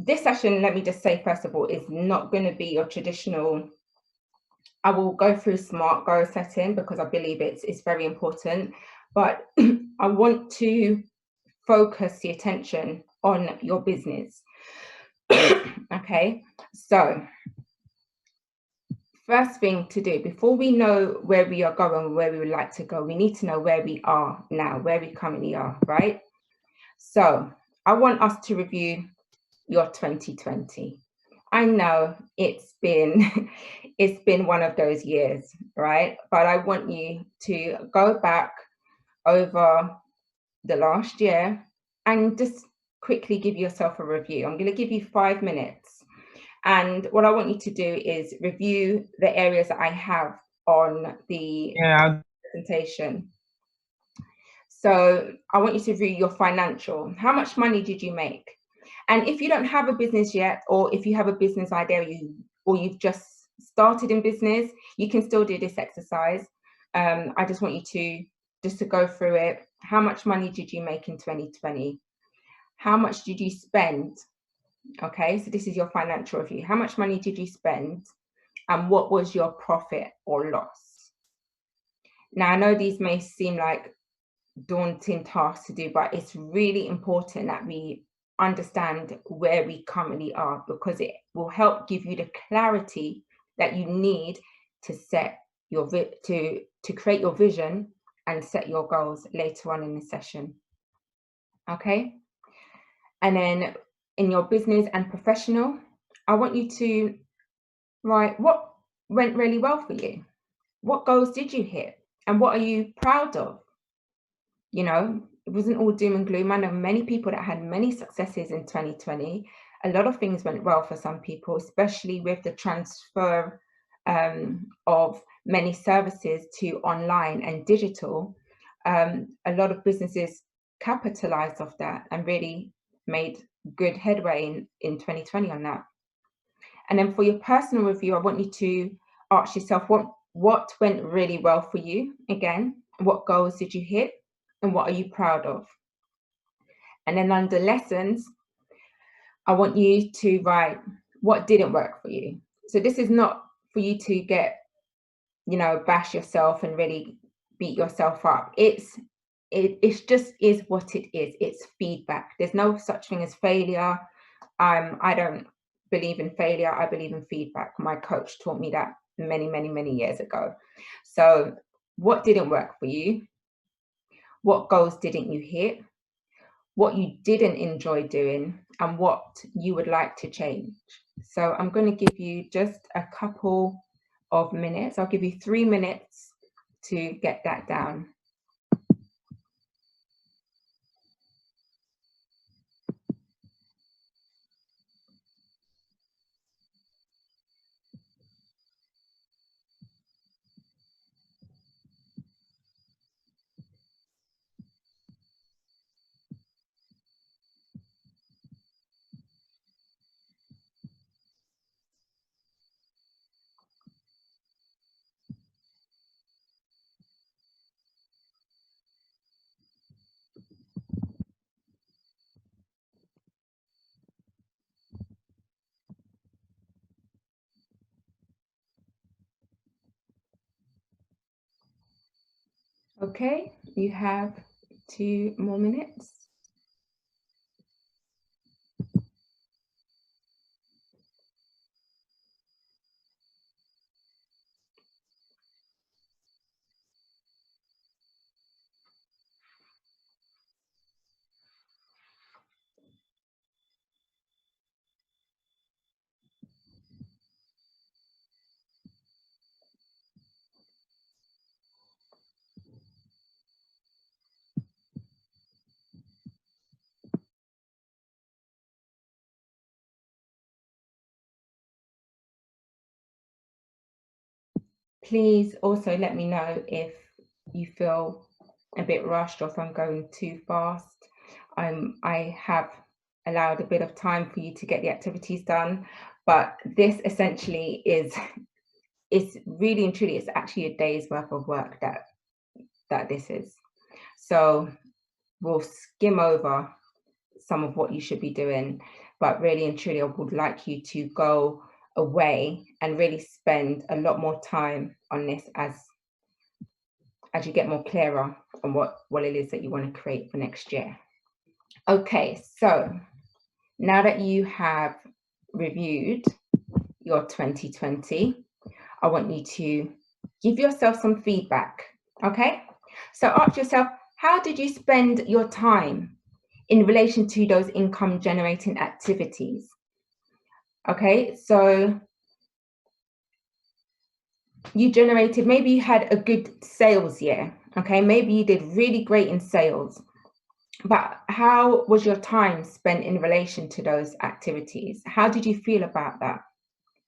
this session, let me just say, first of all, is not going to be your traditional. I will go through SMART goal setting because I believe it's very important, but I want to focus the attention on your business. Okay, so first thing to do, before we know where we are going, where we would like to go, we need to know where we are now, where we currently are, right? So I want us to review your 2020. I know it's been one of those years, right? But I want you to go back over the last year and just quickly give yourself a review. I'm going to give you 5 minutes. And what I want you to do is review the areas that I have on the presentation. So I want you to review your financial. How much money did you make? And if you don't have a business yet, or if you have a business idea, or you've just started in business, you can still do this exercise. I just want you to go through it. How much money did you make in 2020? How much did you spend? Okay, so this is your financial review. How much money did you spend? And what was your profit or loss? Now, I know these may seem like daunting tasks to do, but it's really important that we understand where we currently are, because it will help give you the clarity that you need to set your to create your vision and set your goals later on in the session. Okay, and then in your business and professional, I want you to write what went really well for you. What goals did you hit? And what are you proud of? You know, it wasn't all doom and gloom. I know many people that had many successes in 2020. A lot of things went well for some people, especially with the transfer of many services to online and digital. A lot of businesses capitalized off that and really made good headway in 2020 on that. And then for your personal review, I want you to ask yourself what went really well for you. Again, what goals did you hit and what are you proud of? And then under lessons, I want you to write what didn't work for you. So this is not for you to get, bash yourself and really beat yourself up. It just is what it is. It's feedback. There's no such thing as failure. I don't believe in failure. I believe in feedback. My coach taught me that many, many, many years ago. So what didn't work for you? What goals didn't you hit? What you didn't enjoy doing, and what you would like to change. So I'm going to give you just a couple of minutes. I'll give you 3 minutes to get that down. Okay, you have 2 more minutes. Please also let me know if you feel a bit rushed or if I'm going too fast. I have allowed a bit of time for you to get the activities done, but this essentially it's really and truly, it's actually a day's worth of work that this is. So we'll skim over some of what you should be doing. But really and truly, I would like you to go away and really spend a lot more time on this as you get more clearer on what it is that you want to create for next year. Okay, so now that you have reviewed your 2020, I want you to give yourself some feedback, okay? So ask yourself, how did you spend your time in relation to those income generating activities? Okay, so you generated, maybe you had a good sales year, okay? Maybe you did really great in sales, but how was your time spent in relation to those activities? How did you feel about that?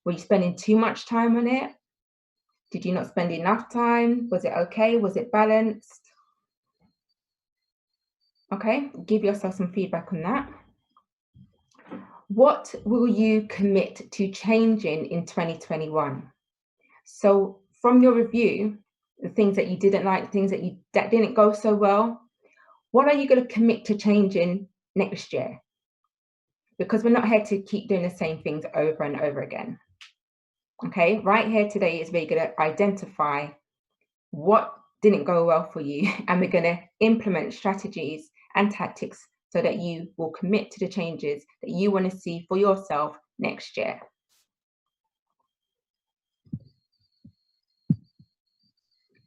Were you spending too much time on it? Did you not spend enough time? Was it okay? Was it balanced? Okay, give yourself some feedback on that. What will you commit to changing in 2021? So from your review, the things that you didn't like, things that didn't go so well, what are you going to commit to changing next year? Because we're not here to keep doing the same things over and over again. Okay, right here today is where you're going to identify what didn't go well for you, and we're going to implement strategies and tactics so that you will commit to the changes that you want to see for yourself next year.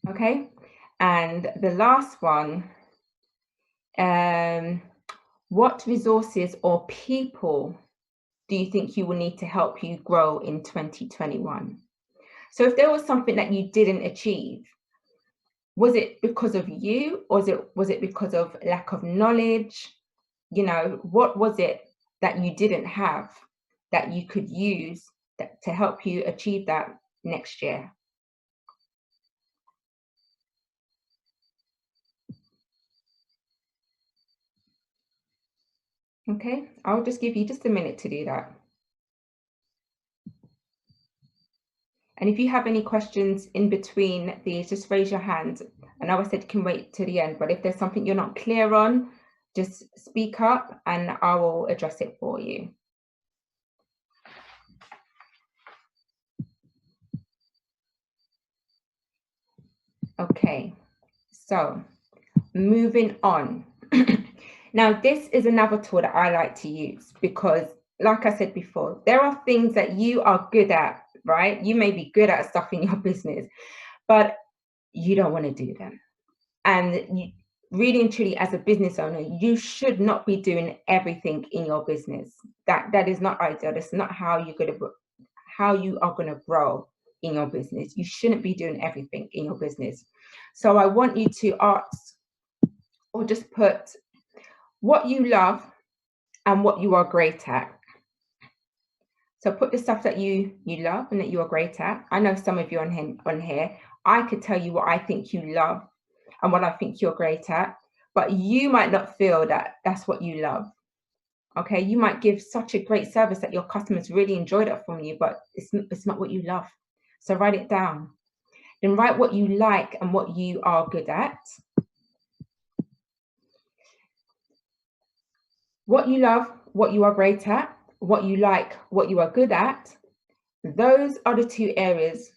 Okay, and the last one, what resources or people do you think you will need to help you grow in 2021? So if there was something that you didn't achieve, was it because of you, or was it because of lack of knowledge? You know, what was it that you didn't have that you could use to help you achieve that next year? Okay, I'll just give you just a minute to do that. And if you have any questions in between these, just raise your hand. I know I said you can wait to the end, but if there's something you're not clear on, just speak up and I will address it for you. Okay, so moving on. Now, this is another tool that I like to use because, like I said before, there are things that you are good at, right? You may be good at stuff in your business, but you don't want to do them. And you, really and truly, as a business owner, you should not be doing everything in your business. That is not ideal. That's not how you are going to grow in your business. You shouldn't be doing everything in your business. So I want you to ask, or just put, what you love and what you are great at. So put the stuff that you love and that you are great at. I know some of you on here, I could tell you what I think you love and what I think you're great at, but you might not feel that that's what you love. Okay, you might give such a great service that your customers really enjoyed it from you, but it's not what you love. So write it down. Then write what you like and what you are good at. What you love, what you are great at, what you like, what you are good at. Those are the two areas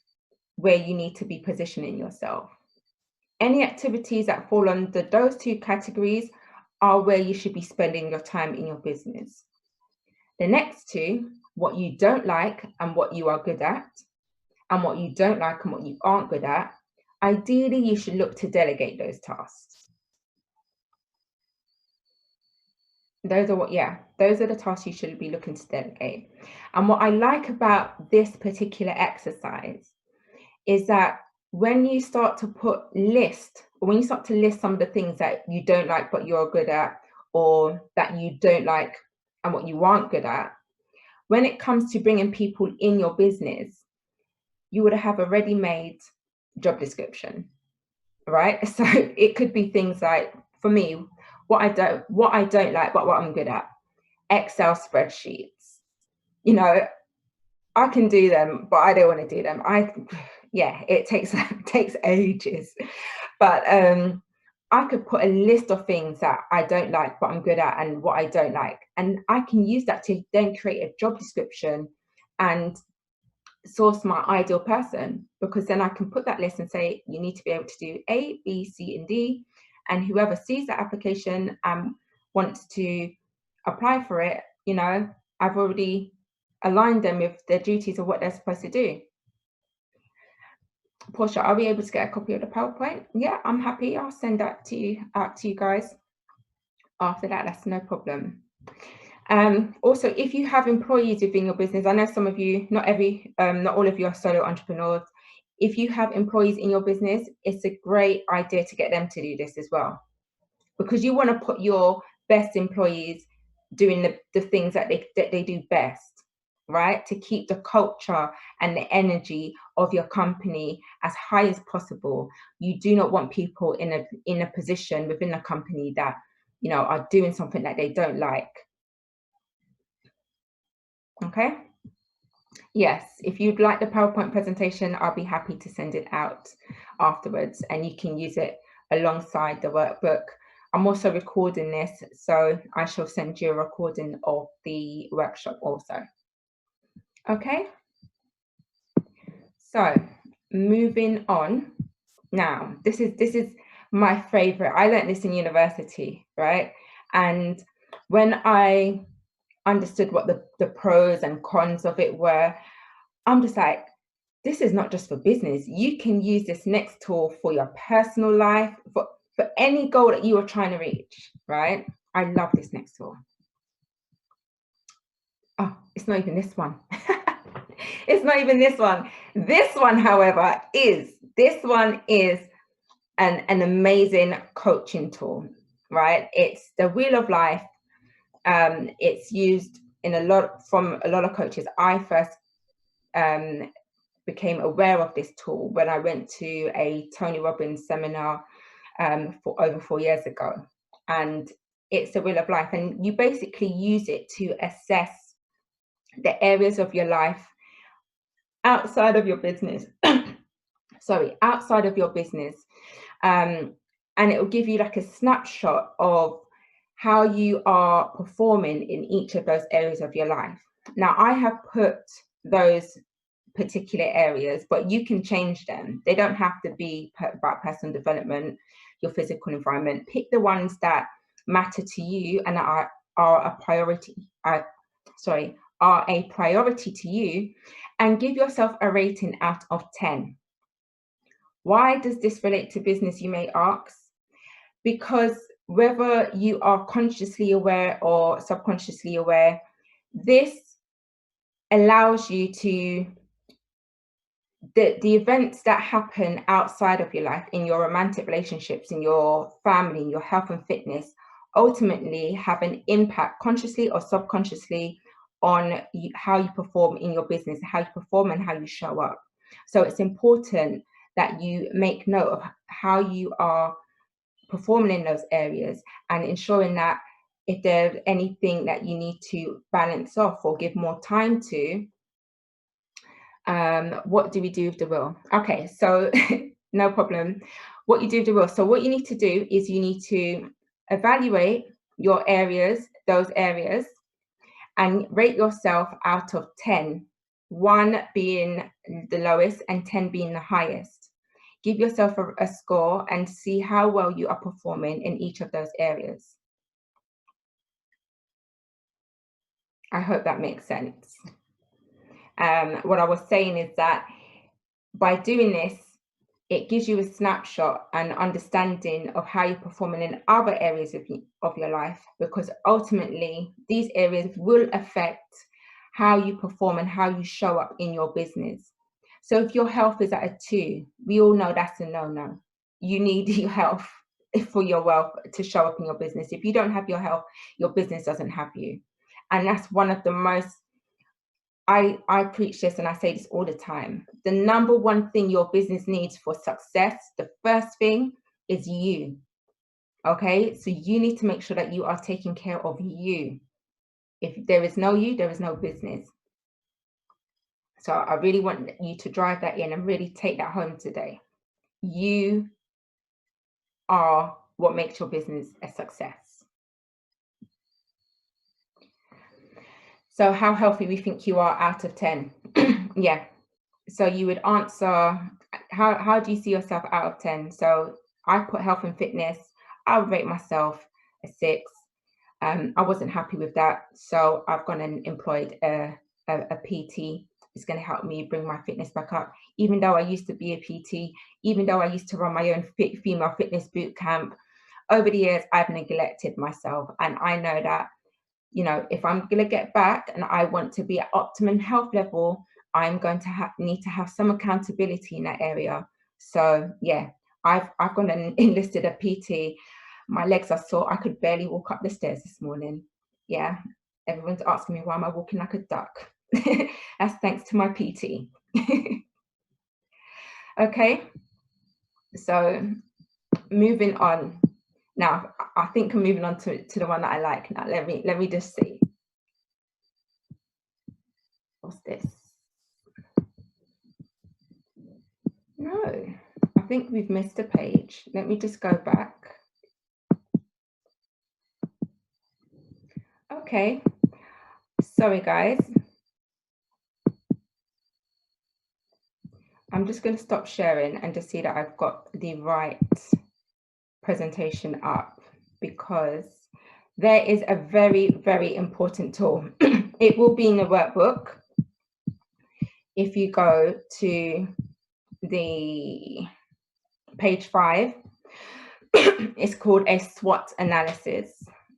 where you need to be positioning yourself. Any activities that fall under those two categories are where you should be spending your time in your business. The next two, what you don't like and what you are good at, and what you don't like and what you aren't good at, ideally you should look to delegate those tasks. Those are the tasks you should be looking to delegate. And what I like about this particular exercise is that when you start to list some of the things that you don't like but you're good at, or that you don't like and what you aren't good at, when it comes to bringing people in your business, you would have a ready-made job description, right? So it could be things like, for me, what I don't like but what I'm good at. Excel spreadsheets. You know, I can do them, but I don't want to do them. It takes ages. But I could put a list of things that I don't like, but I'm good at, and what I don't like. And I can use that to then create a job description and source my ideal person, because then I can put that list and say, you need to be able to do A, B, C, and D. And whoever sees that application and wants to apply for it, you know, I've already aligned them with their duties of what they're supposed to do. Portia, are we able to get a copy of the PowerPoint? Yeah, I'm happy. I'll send that to you, out to you guys after that. That's no problem. Also, if you have employees within your business, I know some of you, not all of you are solo entrepreneurs. If you have employees in your business, it's a great idea to get them to do this as well, because you want to put your best employees doing the things that they do best, right? To keep the culture and the energy of your company as high as possible. You do not want people in a position within the company that, you know, are doing something that they don't like. Okay. Yes, if you'd like the PowerPoint presentation, I'll be happy to send it out afterwards, and you can use it alongside the workbook. I'm also recording this, so I shall send you a recording of the workshop also. Okay, so moving on. Now, this is my favorite. I learned this in university, right? And when I understood what the pros and cons of it were, I'm just like, this is not just for business. You can use this next tool for your personal life, for any goal that you are trying to reach, right? I love this next tool. Oh, it's not even this one. It's not even this one. This one, however, is an amazing coaching tool, right? It's the Wheel of Life. It's used in a lot of coaches. I first became aware of this tool when I went to a Tony Robbins seminar for over 4 years ago. And it's the Wheel of Life. And you basically use it to assess the areas of your life outside of your business. Sorry, outside of your business. And it will give you like a snapshot of how you are performing in each of those areas of your life. Now, I have put those particular areas, but you can change them. They don't have to be about personal development, your physical environment. Pick the ones that matter to you and are a priority. Are a priority to you, and give yourself a rating out of 10. Why does this relate to business, you may ask? Because whether you are consciously aware or subconsciously aware, this allows you to, the events that happen outside of your life, in your romantic relationships, in your family, in your health and fitness, ultimately have an impact, consciously or subconsciously, on how you perform in your business, how you perform and how you show up. So it's important that you make note of how you are performing in those areas, and ensuring that if there's anything that you need to balance off or give more time to, what do we do with the will? Okay, so no problem. What you do with the will. So what you need to do is you need to evaluate your areas, those areas, and rate yourself out of 10, 1 being the lowest and 10 being the highest. Give yourself a score and see how well you are performing in each of those areas. I hope that makes sense. What I was saying is that by doing this, it gives you a snapshot and understanding of how you're performing in other areas of your life, because ultimately these areas will affect how you perform and how you show up in your business. So if your health is at a 2, we all know that's a no-no. You need your health for your wealth to show up in your business. If you don't have your health, your business doesn't have you. And that's one of the most, I preach this and I say this all the time. The number one thing your business needs for success, the first thing, is you. Okay, so you need to make sure that you are taking care of you. If there is no you, there is no business. So I really want you to drive that in and really take that home today. You are what makes your business a success. So how healthy we think you are out of 10. Yeah. So you would answer, how do you see yourself out of 10? So I put health and fitness. I would rate myself a 6. I wasn't happy with that. So I've gone and employed a PT. It's going to help me bring my fitness back up. Even though I used to be a PT, even though I used to run my own female fitness boot camp, over the years, I've neglected myself. And I know that, you know, if I'm going to get back and I want to be at optimum health level, I'm going to need to have some accountability in that area. So yeah, I've gone and enlisted a PT. My legs are sore. I could barely walk up the stairs this morning. Yeah, everyone's asking me why am I walking like a duck. That's thanks to my PT. Okay, so moving on. Now, I think I'm moving on to the one that I like. Now, let me just see. What's this? No, I think we've missed a page. Let me just go back. Okay, sorry guys. I'm just going to stop sharing and just see that I've got the right presentation up, because there is a very, very important tool. It will be in the workbook. If you go to the page 5, it's called a SWOT analysis.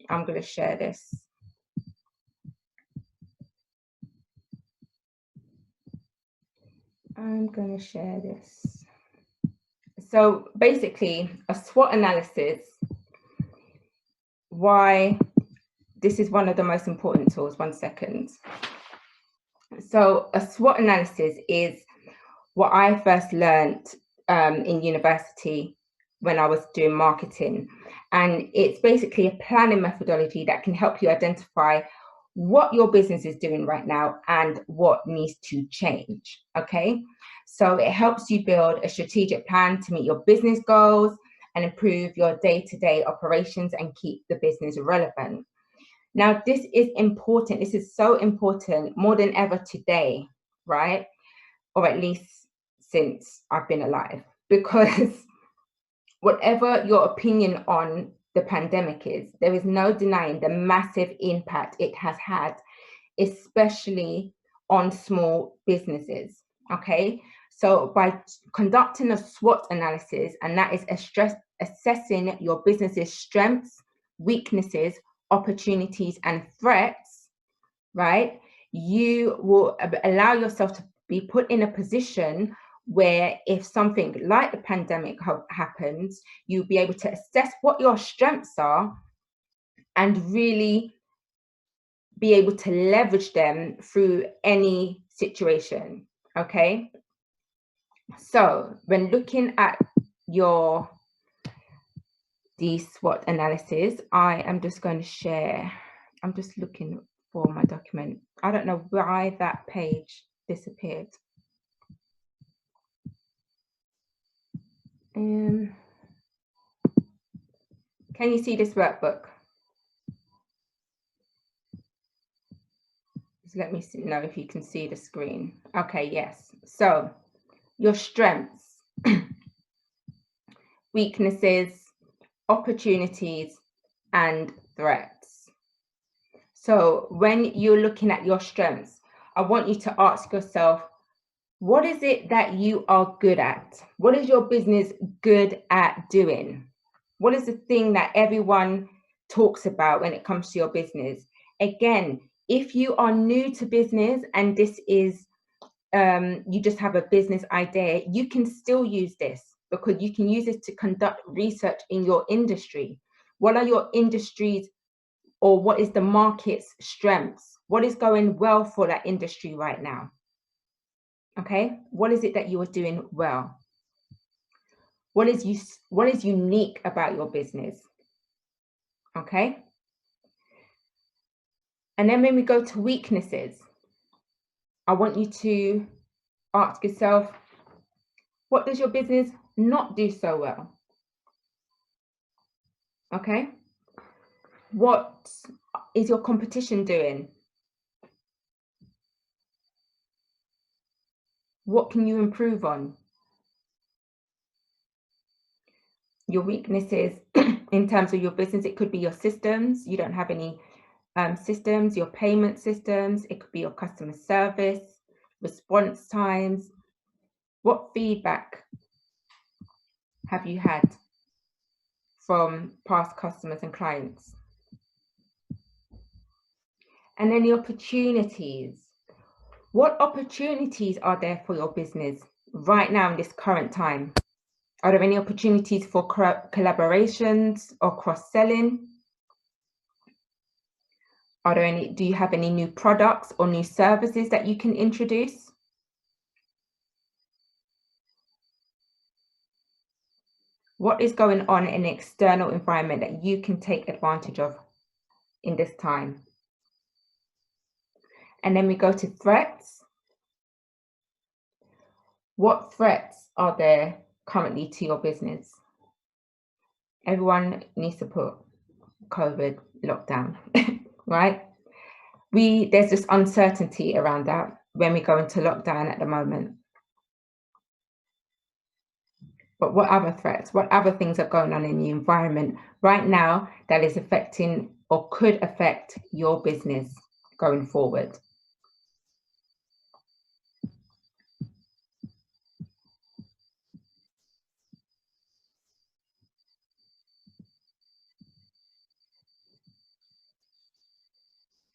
I'm going to share this. I'm going to share this. So basically, a SWOT analysis, why this is one of the most important tools. 1 second. So a SWOT analysis is what I first learned in university when I was doing marketing. And it's basically a planning methodology that can help you identify what your business is doing right now and what needs to change. Okay, so it helps you build a strategic plan to meet your business goals and improve your day-to-day operations and keep the business relevant. Now, this is important. This is so important more than ever today, right? Or at least since I've been alive, because whatever your opinion on the pandemic is, there is no denying the massive impact it has had, especially on small businesses. Okay, so by conducting a SWOT analysis, and that is assessing your business's strengths, weaknesses, opportunities, and threats, right? You will allow yourself to be put in a position where if something like the pandemic happens, you'll be able to assess what your strengths are and really be able to leverage them through any situation. Okay, so when looking at the SWOT analysis, I am just going to share. I'm just looking for my document. I don't know why that page disappeared. Can you see this workbook? Just let me know if you can see the screen. Okay, yes. So your strengths, weaknesses, opportunities, and threats. So when you're looking at your strengths, I want you to ask yourself, what is it that you are good at? What is your business good at doing? What is the thing that everyone talks about when it comes to your business? Again, if you are new to business and this is, you just have a business idea, you can still use this, because you can use this to conduct research in your industry. What are your industries, or what is the market's strengths? What is going well for that industry right now? Okay, what is it that you are doing well? What is unique about your business? Okay. And then when we go to weaknesses, I want you to ask yourself, what does your business not do so well? Okay. What is your competition doing? What can you improve on? Your weaknesses in terms of your business, it could be your systems. You don't have any systems, your payment systems. It could be your customer service, response times. What feedback have you had from past customers and clients? And then the opportunities. What opportunities are there for your business right now in this current time? Are there any opportunities for collaborations or cross-selling? Do you have any new products or new services that you can introduce? What is going on in the external environment that you can take advantage of in this time? And then we go to threats. What threats are there currently to your business? Everyone needs to put COVID lockdown, right? There's this uncertainty around that when we go into lockdown at the moment. But what other threats, what other things are going on in the environment right now that is affecting or could affect your business going forward?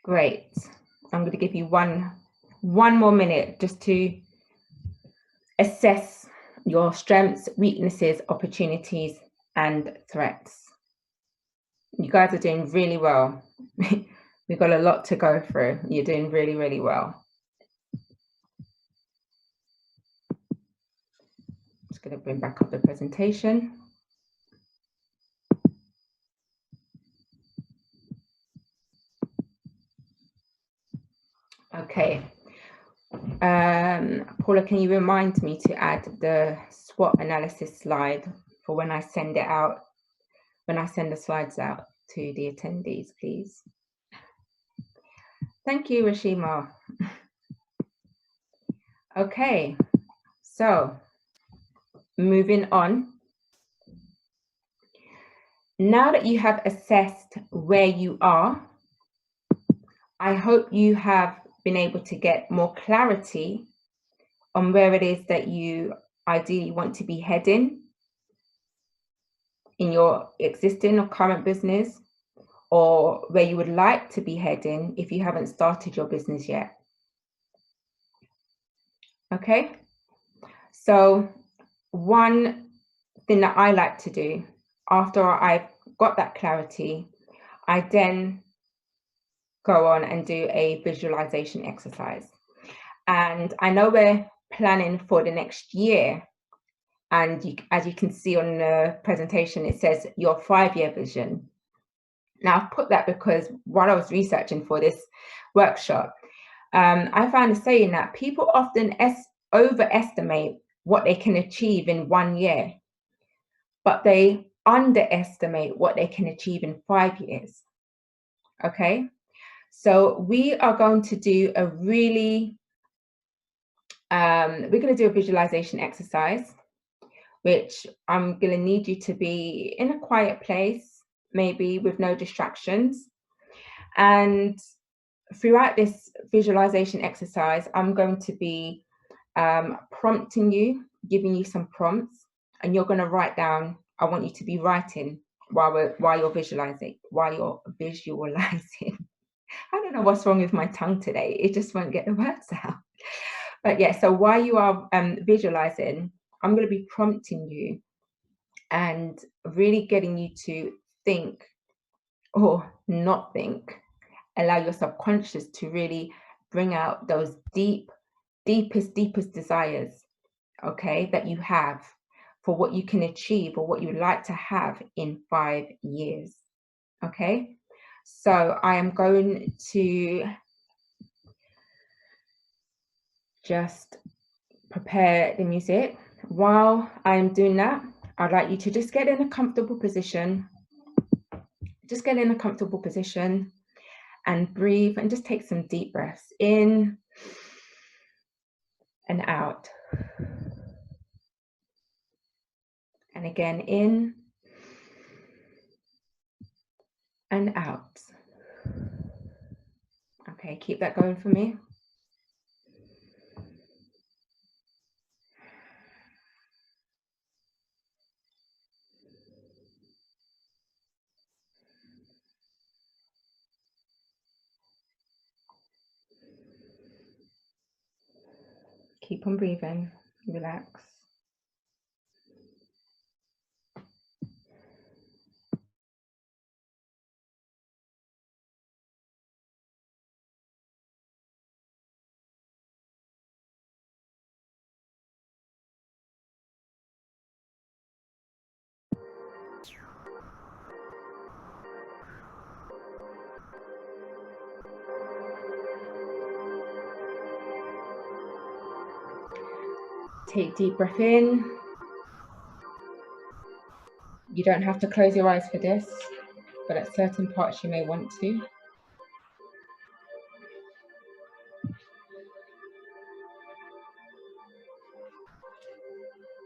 Great. I'm going to give you one more minute just to assess your strengths, weaknesses, opportunities, and threats. You guys are doing really well. We've got a lot to go through. You're doing really, really well. Just going to bring back up the presentation. Okay. Paula, can you remind me to add the SWOT analysis slide for when I send it out, when I send the slides out to the attendees, please? Thank you, Rashima. Okay, so moving on. Now that you have assessed where you are, I hope you have been able to get more clarity on where it is that you ideally want to be heading in your existing or current business, or where you would like to be heading if you haven't started your business yet. Okay, so one thing that I like to do after I've got that clarity, I then go on and do a visualization exercise. And I know we're planning for the next year. And as you can see on the presentation, it says your 5-year vision. Now, I've put that because while I was researching for this workshop, I found a saying that people often overestimate what they can achieve in 1 year, but they underestimate what they can achieve in 5 years. Okay, so we are going to do a visualization exercise, which I'm going to need you to be in a quiet place, maybe with no distractions. And throughout this visualization exercise, I'm going to be prompting you, giving you some prompts, and you're going to write down. I want you to be writing while you're visualizing. I don't know what's wrong with my tongue today. It just won't get the words out. But yeah, so while you are visualizing, I'm going to be prompting you and really getting you to think or not think. Allow your subconscious to really bring out those deepest desires, okay, that you have for what you can achieve or what you'd like to have in 5 years. Okay, so I am going to just prepare the music. While I'm doing that, I'd like you to just get in a comfortable position. Just get in a comfortable position and breathe, and just take some deep breaths in and out. And again, in and out. Okay, keep that going for me. Keep on breathing, relax. Take deep breath in. You don't have to close your eyes for this, but at certain parts you may want to.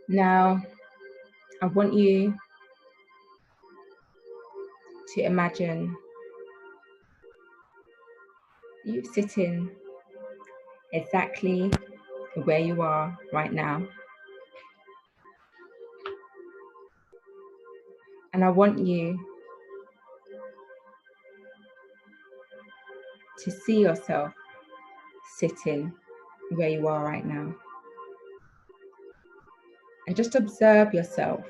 Now, I want you to imagine you sitting exactly where you are right now. And I want you to see yourself sitting where you are right now. And just observe yourself.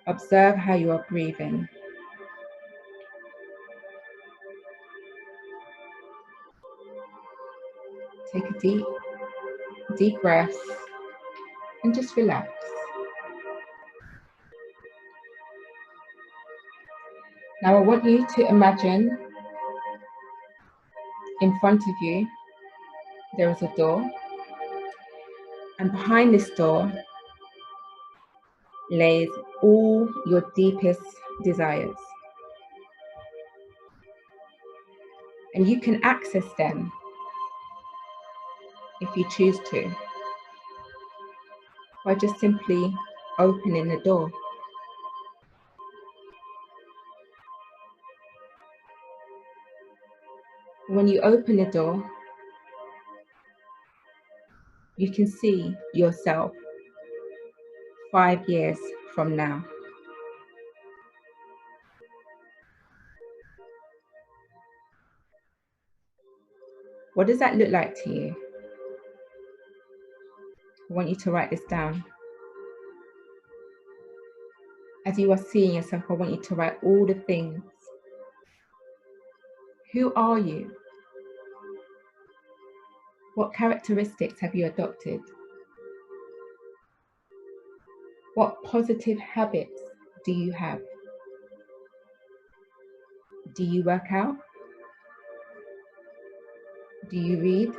Observe how you are breathing. Take a deep breath and just relax. Now I want you to imagine in front of you there is a door, and behind this door lays all your deepest desires. And you can access them if you choose to, by just simply opening the door. When you open the door, you can see yourself 5 years from now. What does that look like to you? I want you to write this down. As you are seeing yourself, I want you to write all the things. Who are you? What characteristics have you adopted? What positive habits do you have? Do you work out? Do you read?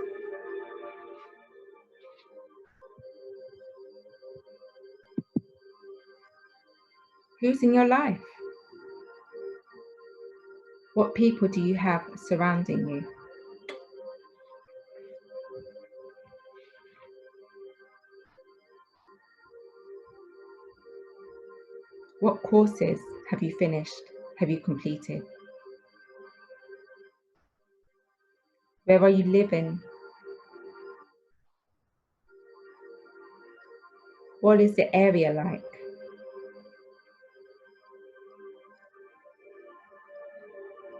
Who's in your life? What people do you have surrounding you? What courses have you finished? Have you completed? Where are you living? What is the area like?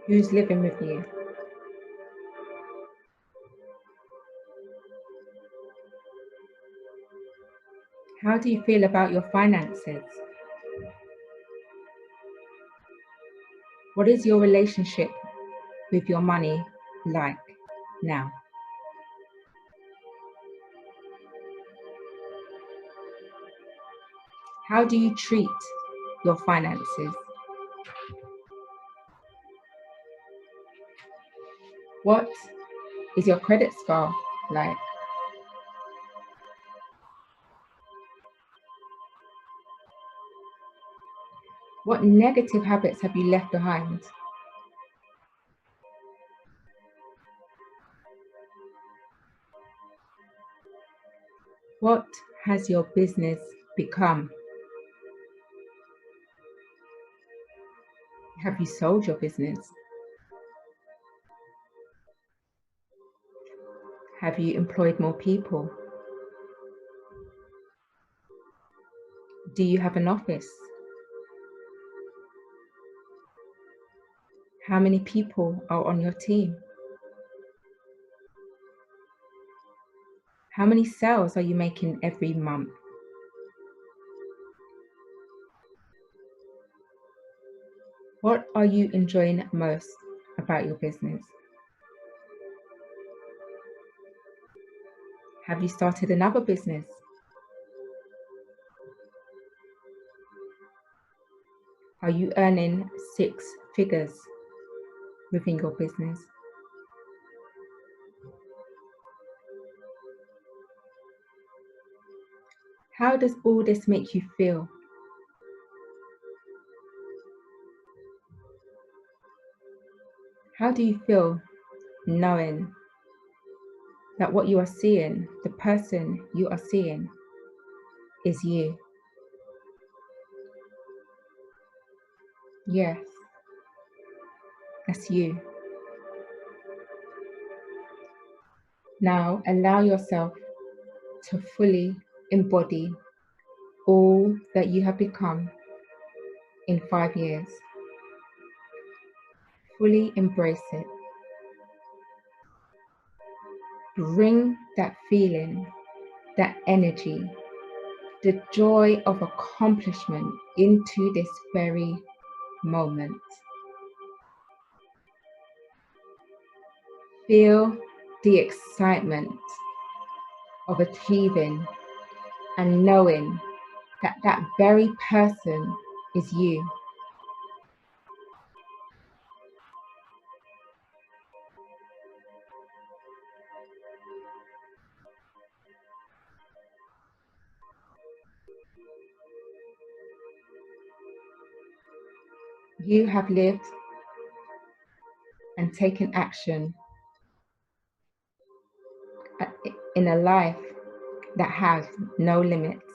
Who's living with you? How do you feel about your finances? What is your relationship with your money like now? How do you treat your finances? What is your credit score like? What negative habits have you left behind? What has your business become? Have you sold your business? Have you employed more people? Do you have an office? How many people are on your team? How many sales are you making every month? What are you enjoying most about your business? Have you started another business? Are you earning 6 figures within your business? How does all this make you feel? How do you feel knowing that what you are seeing, the person you are seeing, is you? Yes, that's you. Now allow yourself to fully embody all that you have become in 5 years. Fully embrace it. Bring that feeling, that energy, the joy of accomplishment into this very moment. Feel the excitement of achieving and knowing that that very person is you. You have lived and taken action in a life that has no limits.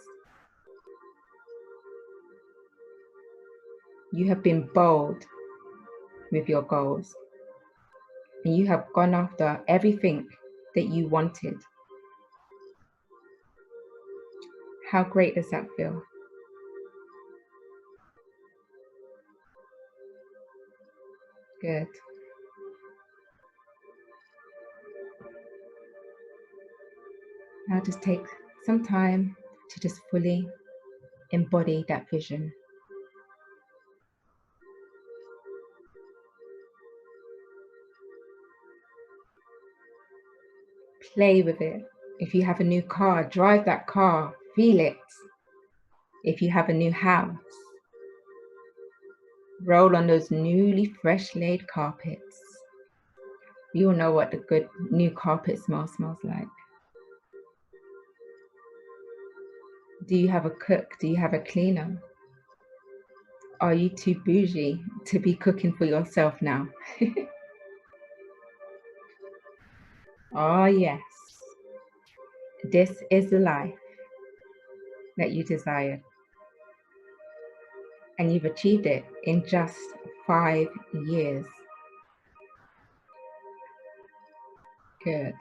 You have been bold with your goals, and you have gone after everything that you wanted. How great does that feel? Good. Now just take some time to just fully embody that vision. Play with it. If you have a new car, drive that car, feel it. If you have a new house, roll on those newly fresh laid carpets. You all know what the good new carpet smells like. Do you have a cook? Do you have a cleaner? Are you too bougie to be cooking for yourself now? Oh yes, this is the life that you desired, and you've achieved it in just 5 years. Good.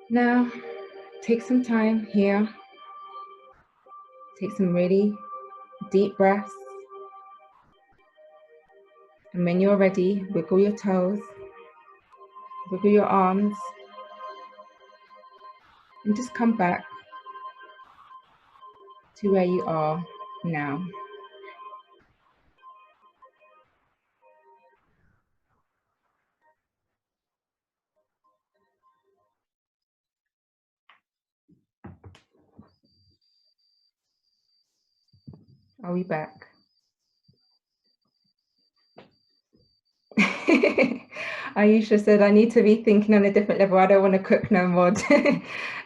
Now, take some time here. Take some really deep breaths. And when you're ready, wiggle your toes, wiggle your arms, and just come back to where you are now. Are we back? Aisha said, I need to be thinking on a different level. I don't want to cook no more.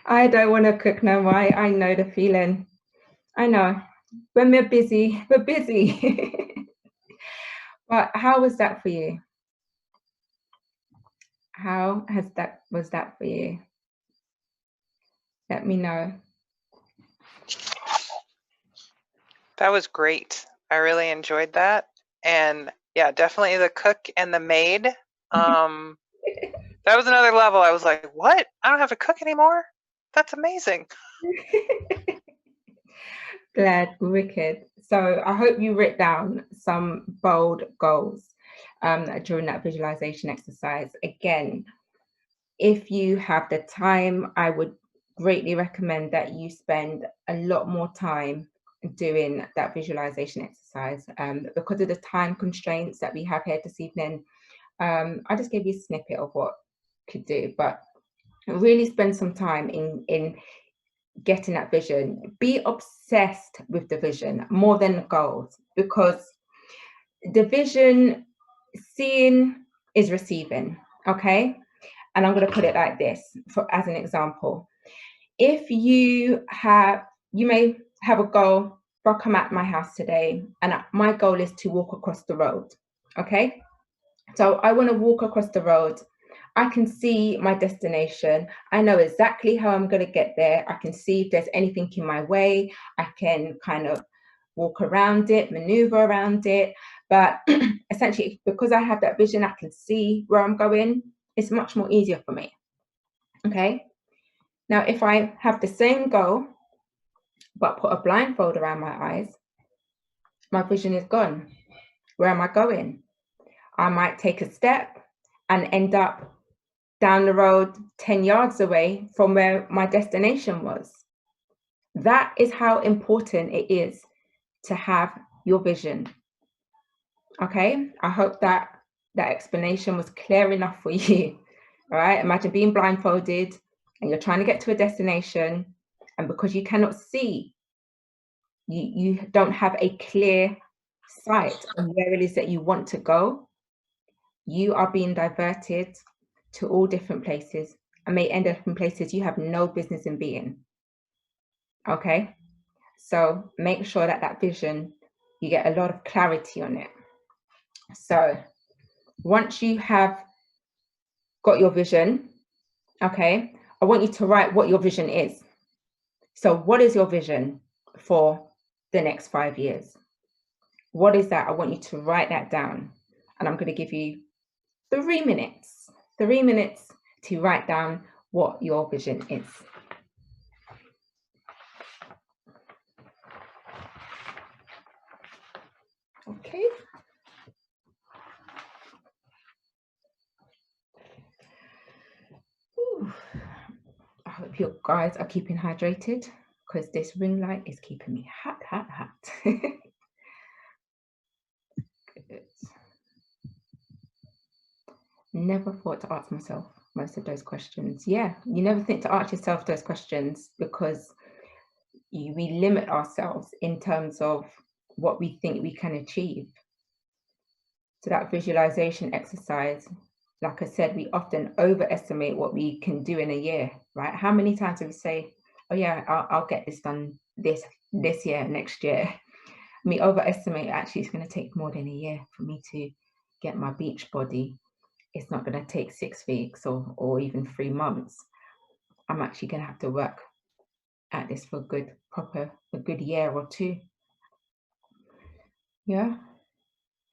I don't want to cook no more. I know the feeling. I know. When we're busy, we're busy. But how was that for you? How was that for you? Let me know. That was great. I really enjoyed that. And yeah, definitely the cook and the maid. That was another level. I was like, what? I don't have to cook anymore? That's amazing. Glad, wicked. So I hope you wrote down some bold goals during that visualization exercise. Again, if you have the time, I would greatly recommend that you spend a lot more time doing that visualization exercise. Because of the time constraints that we have here this evening, I just gave you a snippet of what you could do, but really spend some time in getting that vision. Be obsessed with the vision more than the goals, because the vision, seeing is receiving. Okay, and I'm going to put it like this as an example. If you may have a goal. If I come at my house today and my goal is to walk across the road, okay, so I want to walk across the road. I can see my destination. I know exactly how I'm going to get there. I can see if there's anything in my way. I can kind of walk around it, maneuver around it. But essentially, because I have that vision, I can see where I'm going. It's much more easier for me. Okay. Now, if I have the same goal, but put a blindfold around my eyes, my vision is gone. Where am I going? I might take a step and end up down the road 10 yards away from where my destination was. That is how important it is to have your vision. Okay, I hope that explanation was clear enough for you. All right, imagine being blindfolded and you're trying to get to a destination, and because you cannot see, you don't have a clear sight on where it is that you want to go. You are being diverted to all different places and may end up in places you have no business in being. Okay, so make sure that vision, you get a lot of clarity on it. So once you have got your vision, okay, I want you to write what your vision is. So what is your vision for the next 5 years? What is that? I want you to write that down. And I'm going to give you 3 minutes to write down what your vision is. Okay. Ooh. I hope you guys are keeping hydrated, because this ring light is keeping me hot. Good. Never thought to ask myself most of those questions. Yeah, you never think to ask yourself those questions, because we limit ourselves in terms of what we think we can achieve. So that visualization exercise, like I said, we often overestimate what we can do in a year, right? How many times do we say, oh yeah, I'll get this done this year, next year? We overestimate, actually it's going to take more than a year for me to get my beach body. It's not going to take 6 weeks or even 3 months. I'm actually going to have to work at this for a good year or 2. Yeah.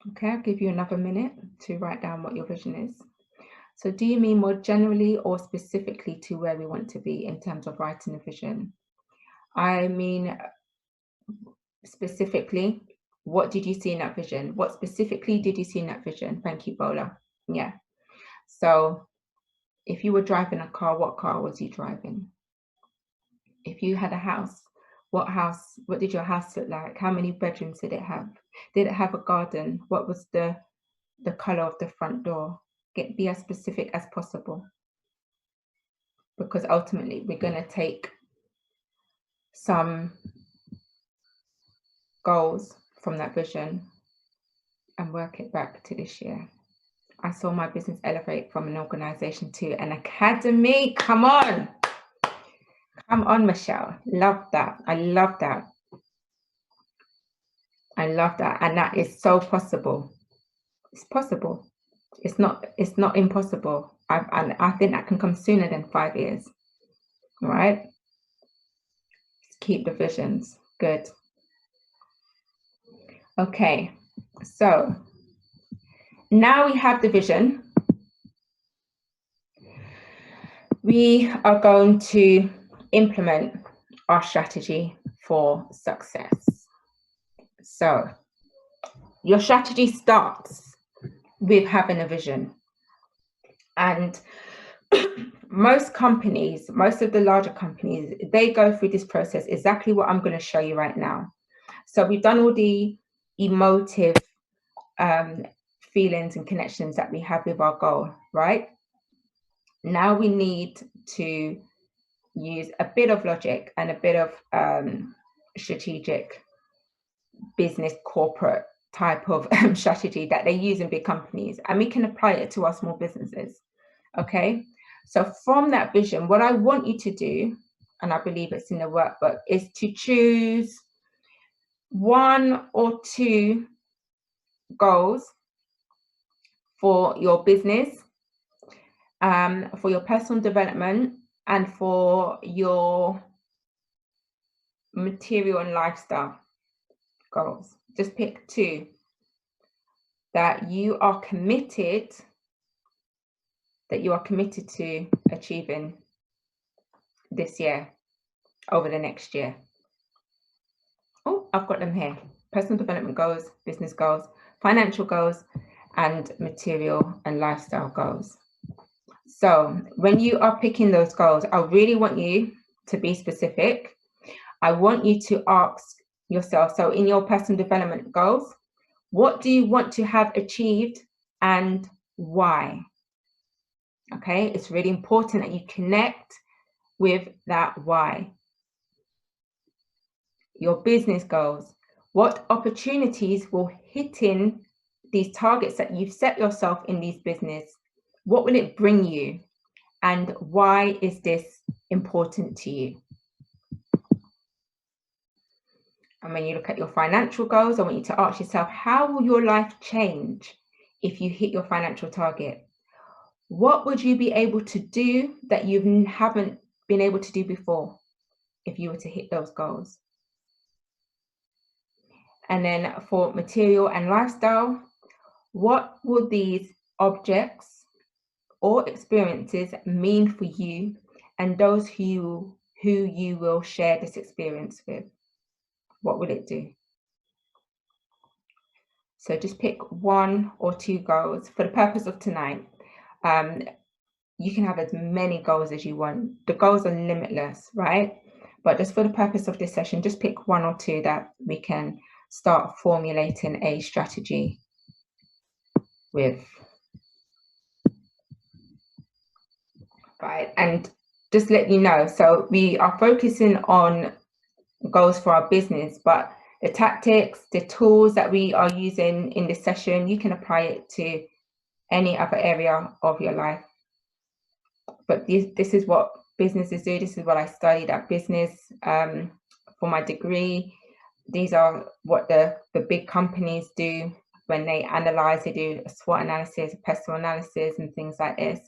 Okay, I'll give you another minute to write down what your vision is. So do you mean more generally or specifically to where we want to be in terms of writing a vision? I mean, specifically, what did you see in that vision? What specifically did you see in that vision? Thank you, Bola. Yeah. So if you were driving a car, what car was you driving? If you had a house, what did your house look like? How many bedrooms did it have? Did it have a garden? What was the color of the front door? Be as specific as possible, because ultimately we're going to take some goals from that vision and work it back to this year. I saw my business elevate from an organization to an academy. Come on, Michelle. Love that. I love that. I love that. And that is so possible. It's possible. It's not impossible. And I think that can come sooner than 5 years. All right. Keep the visions. Good. Okay. So now we have the vision. We are going to implement our strategy for success. So your strategy starts with having a vision. And most companies, most of the larger companies, they go through this process, exactly what I'm going to show you right now. So we've done all the emotive feelings and connections that we have with our goal, right? Now we need to use a bit of logic and a bit of strategic business corporate type of strategy that they use in big companies, and we can apply it to our small businesses. Okay, so from that vision, what I want you to do, and I believe it's in the workbook, is to choose 1 or 2 goals for your business, for your personal development, and for your material and lifestyle goals. Just pick 2 that you are committed to achieving this year, over the next year. Oh, I've got them here. Personal development goals, business goals, financial goals, and material and lifestyle goals. So when you are picking those goals, I really want you to be specific. I want you to ask yourself, so in your personal development goals, what do you want to have achieved and why? Okay, it's really important that you connect with that why. Your business goals, what opportunities will hitting these targets that you've set yourself in these business, what will it bring you, and why is this important to you? And when you look at your financial goals, I want you to ask yourself, how will your life change if you hit your financial target? What would you be able to do that you haven't been able to do before if you were to hit those goals? And then for material and lifestyle, what will these objects or experiences mean for you and those who you will share this experience with? What will it do? So just pick 1 or 2 goals for the purpose of tonight. You can have as many goals as you want. The goals are limitless, right? But just for the purpose of this session, just pick 1 or 2 that we can start formulating a strategy with. Right, and just let you know, so we are focusing on goals for our business, but the tactics, the tools that we are using in this session, you can apply it to any other area of your life. But this is what businesses do. This is what I studied at business for my degree. These are what the big companies do when they analyze. They do a SWOT analysis, a pestle analysis, and things like this.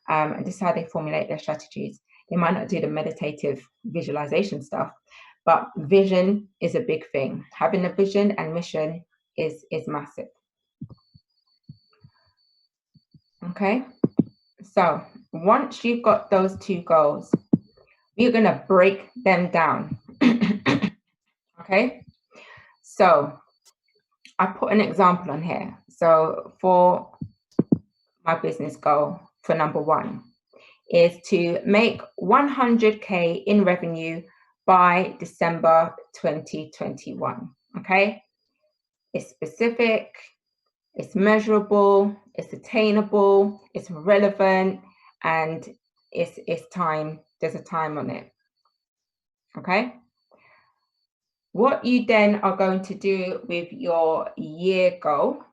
And this is how they formulate their strategies. They might not do the meditative visualization stuff, but vision is a big thing. Having a vision and mission is massive. Okay, so once you've got those 2 goals, you're going to break them down. Okay, so I put an example on here. So for my business goal for number 1 is to make 100K in revenue by December 2021. Okay, it's specific, it's measurable, it's attainable, it's relevant, and it's time. There's a time on it. Okay, what you then are going to do with your year goal.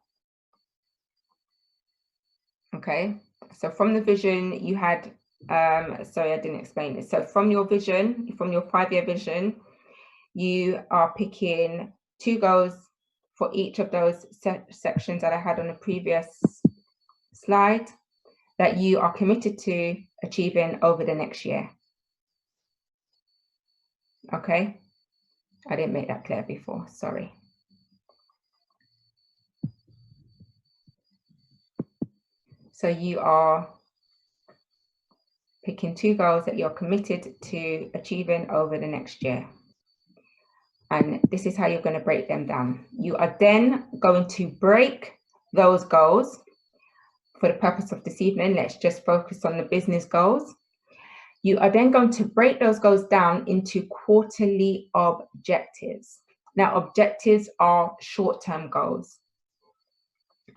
Okay, so from the vision you had, sorry, I didn't explain this. So from your vision, from your 5-year vision, you are picking 2 goals for each of those sections that I had on the previous slide that you are committed to achieving over the next year. Okay, I didn't make that clear before, sorry. So you are picking 2 goals that you're committed to achieving over the next year. And this is how you're going to break them down. You are then going to break those goals. For the purpose of this evening, let's just focus on the business goals. You are then going to break those goals down into quarterly objectives. Now, objectives are short-term goals.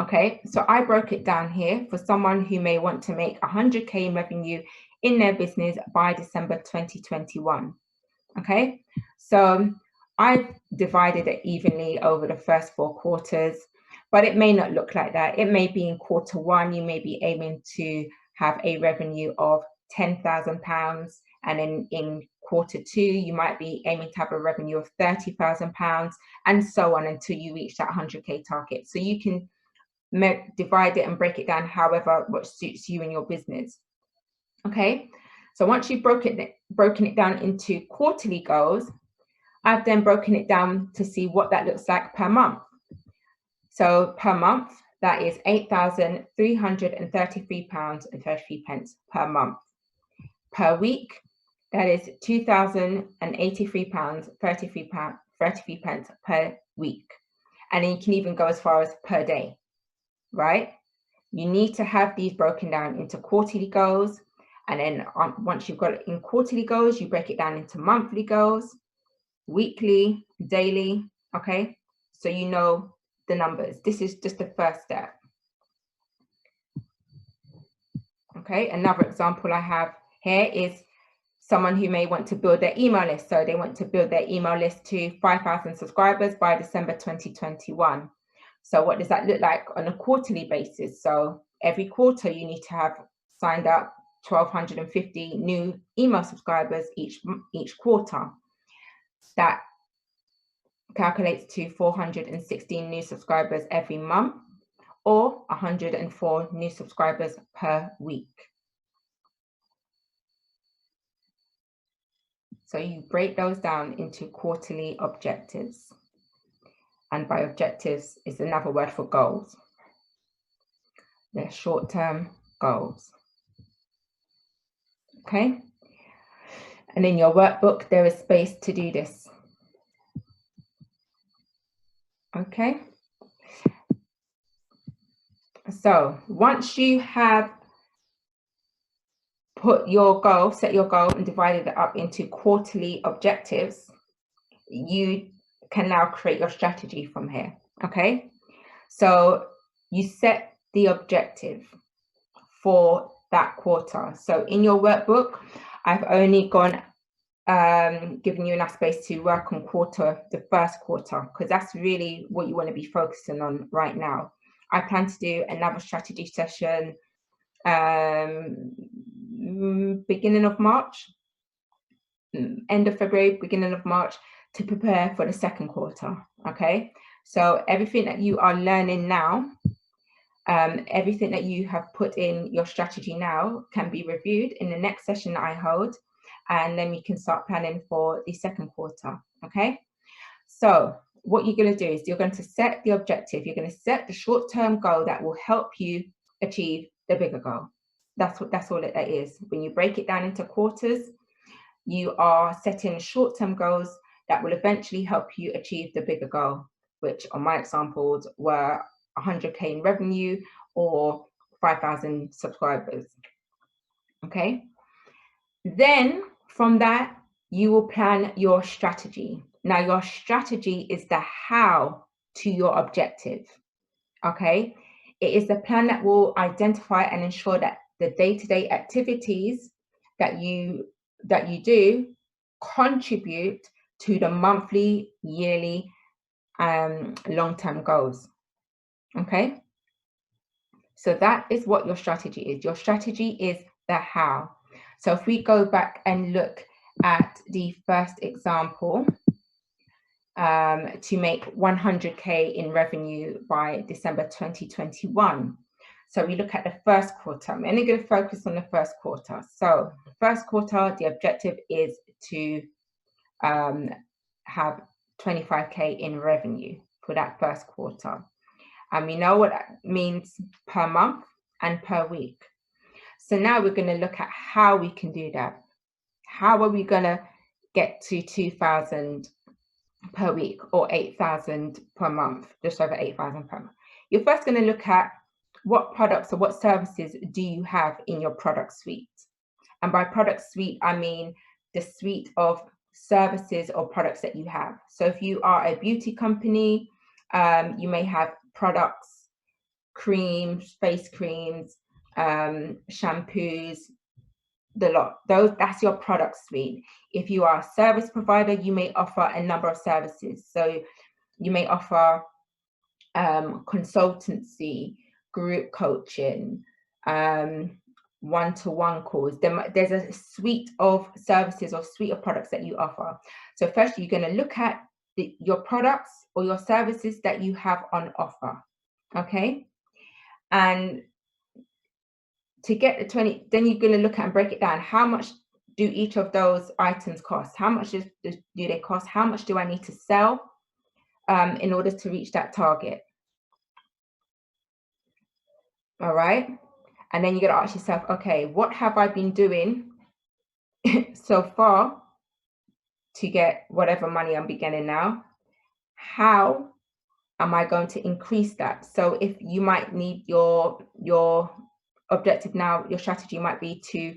Okay, so I broke it down here for someone who may want to make 100K in revenue in their business by December 2021. Okay, so I've divided it evenly over the first 4 quarters, but it may not look like that. It may be in quarter 1, you may be aiming to have a revenue of £10,000, and then in quarter 2, you might be aiming to have a revenue of £30,000, and so on until you reach that 100K target. So you can divide it and break it down however what suits you and your business. Okay, so once you've broken it down into quarterly goals, I've then broken it down to see what that looks like per month. So per month, that is £8,333.33 per month. Per week, that is £2,083.33 per week. And then you can even go as far as per day, right? You need to have these broken down into quarterly goals. And then once you've got it in quarterly goals, you break it down into monthly goals, weekly, daily, okay? So you know the numbers. This is just the first step. Okay, another example I have here is someone who may want to build their email list. So they want to build their email list to 5,000 subscribers by December 2021. So what does that look like on a quarterly basis? So every quarter you need to have signed up 1,250 new email subscribers each quarter. That calculates to 416 new subscribers every month, or 104 new subscribers per week. So you break those down into quarterly objectives. And by objectives is another word for goals. They're short-term goals. Okay? And in your workbook, there is space to do this. Okay? So once you have put your goal, set your goal and divided it up into quarterly objectives, you can now create your strategy from here. Okay? So you set the objective for that quarter. So in your workbook, I've only given you enough space to work on the first quarter, because that's really what you want to be focusing on right now. I plan to do another strategy session beginning of March, end of February, beginning of March, to prepare for the second quarter. Okay, so everything that you are learning now, everything that you have put in your strategy now can be reviewed in the next session that I hold, and then we can start planning for the second quarter. Okay, so what you're going to do is you're going to set the objective. You're going to set the short-term goal that will help you achieve the bigger goal. That's all that is. When you break it down into quarters, you are setting short-term goals that will eventually help you achieve the bigger goal, which on my examples were 100K in revenue or 5,000 subscribers. Okay, then from that you will plan your strategy. Now your strategy is the how to your objective. Okay, it is the plan that will identify and ensure that the day-to-day activities that you do contribute to the monthly, yearly, long-term goals. Okay, so that is what your strategy is. Your strategy is the how. So if we go back and look at the first example, to make 100K in revenue by December 2021. So we look at the first quarter. I'm only going to focus on the first quarter. So the first quarter, the objective is to have 25K in revenue for that first quarter. And we know what that means per month and per week. So now we're going to look at how we can do that. How are we going to get to 2,000 per week or 8,000 per month, just over 8,000 per month? You're first going to look at what products or what services do you have in your product suite? And by product suite, I mean the suite of services or products that you have. So if you are a beauty company, you may have products, creams, face creams, shampoos, the lot. That's your product suite. If you are a service provider, you may offer a number of services. So you may offer consultancy, group coaching, one-to-one calls. There's a suite of services or suite of products that you offer. So first, you're going to look at your products or your services that you have on offer. Okay, and to get the 20, then you're going to look at and break it down. How much do each of those items cost? How much do they cost? How much do I need to sell in order to reach that target? All right. And then you're going to ask yourself, okay, what have I been doing so far to get whatever money I'm getting now? How am I going to increase that? So if you might need your objective now, your strategy might be to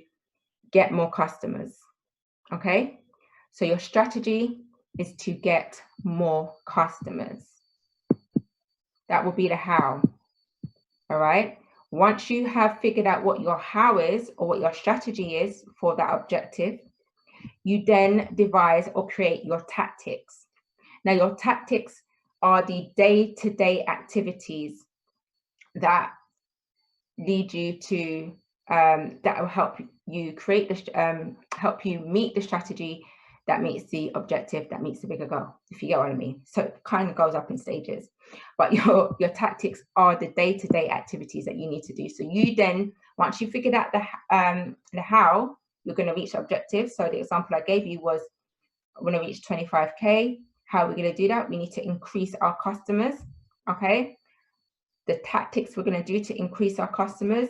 get more customers. Okay. So your strategy is to get more customers. That will be the how. All right. Once you have figured out what your how is or what your strategy is for that objective, you then devise or create your tactics. Now, your tactics are the day-to-day activities that lead you to, that will help you create this, help you meet the strategy that meets the objective, that meets the bigger goal, if you get what I mean. So it kind of goes up in stages, but your tactics are the day-to-day activities that you need to do. So you then, once you figured out the how you're going to reach the objective. So the example I gave you was, I want to reach 25K. How are we going to do that? We need to increase our customers. Okay. The tactics we're going to do to increase our customers,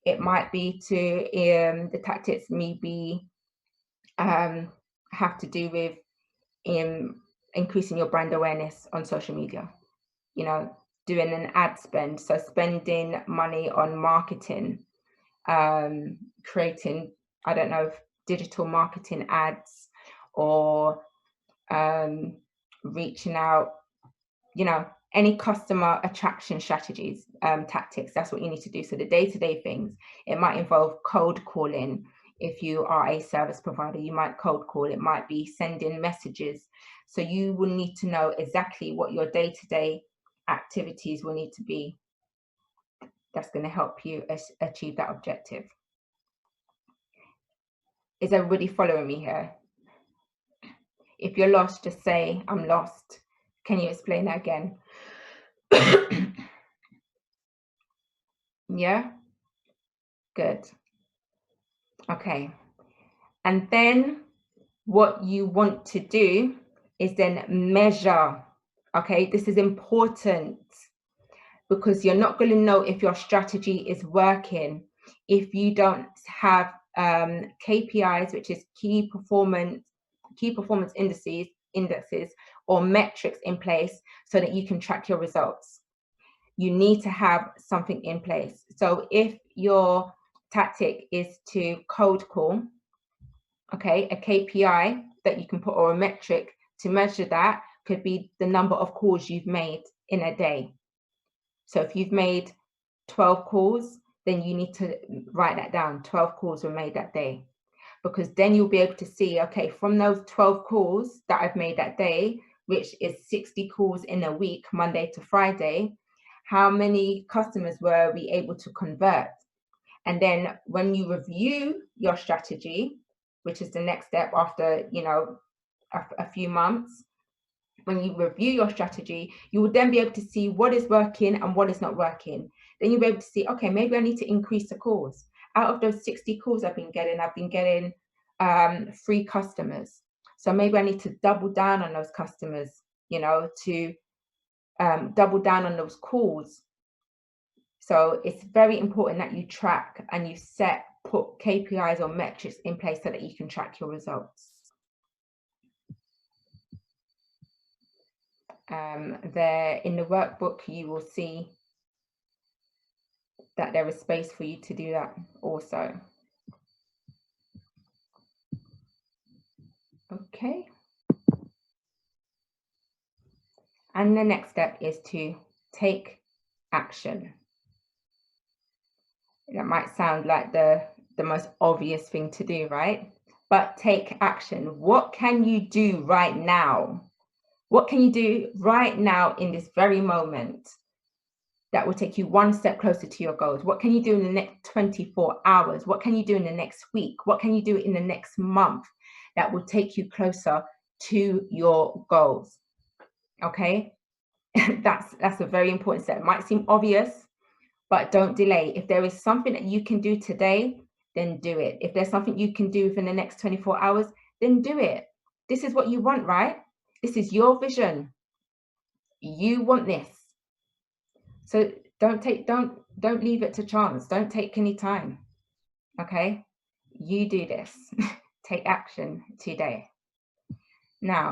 it might be to, the tactics maybe have to do with increasing your brand awareness on social media, you know, doing an ad spend. So spending money on marketing, creating, I don't know, digital marketing ads, or reaching out, you know, any customer attraction strategies, tactics. That's what you need to do. So the day-to-day things, it might involve cold calling. If you are a service provider, you might cold call. It might be sending messages. So you will need to know exactly what your day-to-day activities will need to be. That's going to help you achieve that objective. Is everybody following me here? If you're lost, just say, I'm lost. Can you explain that again? Yeah? Good. Okay. And then what you want to do is then measure. Okay, this is important because you're not going to know if your strategy is working if you don't have KPIs, which is key performance indexes or metrics in place so that you can track your results. You need to have something in place. So if your tactic is to cold call, okay, a KPI that you can put, or a metric to measure that, could be the number of calls you've made in a day. So if you've made 12 calls, then you need to write that down. 12 calls were made that day, because then you'll be able to see, okay, from those 12 calls that I've made that day, which is 60 calls in a week, Monday to Friday, how many customers were we able to convert? And then when you review your strategy, which is the next step after, you know, a few months, when you review your strategy, you will then be able to see what is working and what is not working. Then you'll be able to see, okay, maybe I need to increase the calls. Out of those 60 calls I've been getting 3 customers. So maybe I need to double down on those customers, you know, to double down on those calls. So it's very important that you track and you put KPIs or metrics in place so that you can track your results. There in the workbook, you will see that there is space for you to do that also. Okay. And the next step is to take action. That might sound like the most obvious thing to do, right? But take action. What can you do right now? What can you do right now in this very moment that will take you one step closer to your goals? What can you do in the next 24 hours? What can you do in the next week? What can you do in the next month that will take you closer to your goals? Okay, that's a very important step. It might seem obvious, but don't delay. If there is something that you can do today, then do it. If there's something you can do within the next 24 hours, then do it. This is what you want, right? This is your vision. You want this. So don't leave it to chance. Don't take any time. Okay? You do this. Take action today. Now,